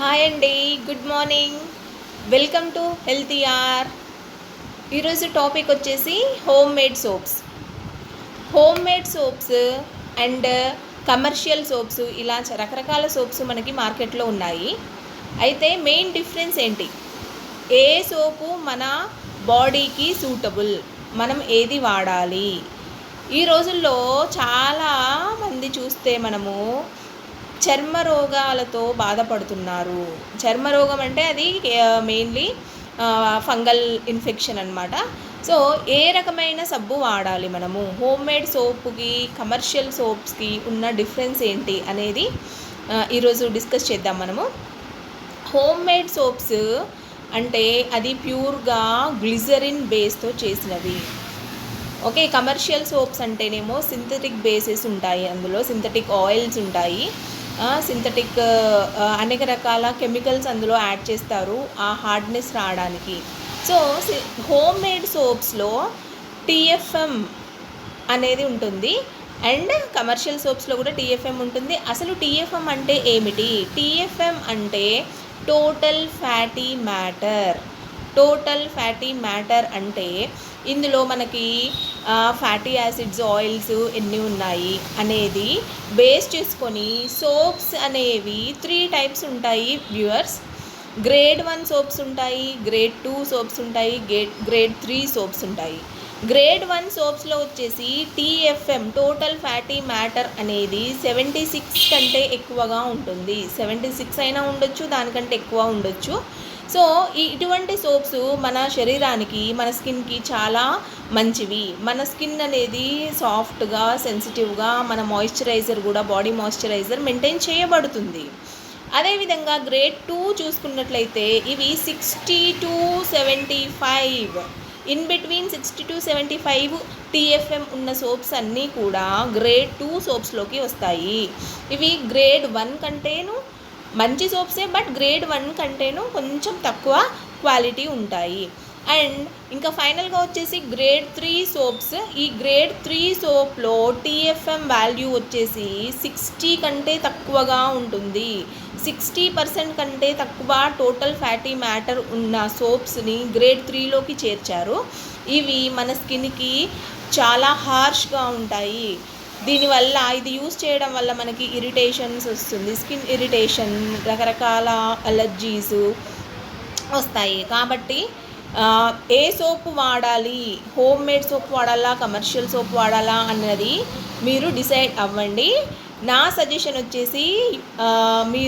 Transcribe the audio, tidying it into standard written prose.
Hi అండి, good morning. Welcome to healthy R. ఈరోజు topic వచ్చేసి home made soaps. Home made soaps and commercial soaps, ఇలా రకరకాల soaps మనకి మార్కెట్లో ఉన్నాయి. అయితే మెయిన్ డిఫరెన్స్ ఏంటి? ఏ సోపు మన బాడీకి సూటబుల్, మనం ఏది వాడాలి? ఈ రోజుల్లో చాలా మంది చూస్తే మనము చర్మ రోగాలతో బాధపడుతున్నారు. చర్మరోగం అంటే అది మెయిన్లీ ఫంగల్ ఇన్ఫెక్షన్ అనమాట. సో ఏ రకమైన సబ్బు వాడాలి మనము? హోమ్ మేడ్ సోప్కి కమర్షియల్ సోప్స్కి ఉన్న డిఫరెన్స్ ఏంటి అనేది ఈరోజు డిస్కస్ చేద్దాం మనము. హోమ్ మేడ్ సోప్స్ అంటే అది ప్యూర్గా గ్లిజరిన్ బేస్తో చేసినవి. ఓకే, కమర్షియల్ సోప్స్ అంటేనేమో సింథటిక్ బేసెస్ ఉంటాయి, అందులో సింథటిక్ ఆయిల్స్ ఉంటాయి, సింథటిక్ అనేక రకాల కెమికల్స్ అందులో యాడ్ చేస్తారు ఆ హార్డ్నెస్ రావడానికి. సో హోమ్ మేడ్ సోప్స్లో టీఎఫ్ఎం అనేది ఉంటుంది అండ్ కమర్షియల్ సోప్స్లో కూడా టీఎఫ్ఎం ఉంటుంది. అసలు టీఎఫ్ఎం అంటే ఏమిటి? టీఎఫ్ఎం అంటే total fatty matter. Total fatty matter అంటే ఇందులో మనకి ఫ్యాటీ యాసిడ్స్, ఆయిల్స్ ఎన్ని ఉన్నాయి అనేది బేస్ చేసుకొని సోప్స్ అనేవి 3 టైప్స్ ఉంటాయి వ్యూవర్స్. గ్రేడ్ 1 సోప్స్ ఉంటాయి, గ్రేడ్ 2 సోప్స్ ఉంటాయి, గ్రేడ్ 3 సోప్స్ ఉంటాయి. గ్రేడ్ 1 సోప్స్లో వచ్చేసి టీఎఫ్ఎం, టోటల్ ఫ్యాటీ మ్యాటర్ అనేది 76 కంటే ఎక్కువగా ఉంటుంది. 76 అయినా ఉండొచ్చు, దానికంటే ఎక్కువ ఉండొచ్చు. సో ఇటువంటి సోప్స్ మన శరీరానికి, మన స్కిన్కి చాలా మంచివి. మన స్కిన్ అనేది సాఫ్ట్గా, సెన్సిటివ్గా, మన మాయిశ్చరైజర్ కూడా, బాడీ మాయిశ్చరైజర్ మెయింటైన్ చేయబడుతుంది. అదేవిధంగా గ్రేడ్ 2 చూసుకున్నట్లయితే ఇవి 60 to 75, in between 60 to 75 TFM ఉన్న సోప్స్ అన్నీ కూడా గ్రేడ్ 2 సోప్స్లోకి వస్తాయి. ఇవి గ్రేడ్ 1 కంటేను మంచి సోప్సే, బట్ గ్రేడ్ 1 కంటేను కొంచెం తక్కువ క్వాలిటీ ఉంటాయి. అండ్ ఇంకా ఫైనల్గా వచ్చేసి గ్రేడ్ 3 సోప్స్. ఈ గ్రేడ్ 3 సోప్లో టీఎఫ్ఎం వాల్యూ వచ్చేసి 60 కంటే తక్కువగా ఉంటుంది. 60% కంటే తక్కువ టోటల్ ఫ్యాటీ మ్యాటర్ ఉన్న సోప్స్ని గ్రేడ్ 3లోకి చేర్చారు. ఇవి మన స్కిన్కి చాలా హార్ష్గా ఉంటాయి. దీనివల్ల, ఇది యూస్ చేయడం వల్ల మనకి ఇరిటేషన్స్ వస్తుంది, స్కిన్ ఇరిటేషన్, రకరకాల అలర్జీస్ వస్తాయి. కాబట్టి ఏ సోపు వాడాలి, హోమ్ మేడ్ సోప్ వాడాలా, కమర్షియల్ సోప్ వాడాలా అన్నది మీరు డిసైడ్ అవ్వండి. నా సజెషన్ వచ్చేసి మీరు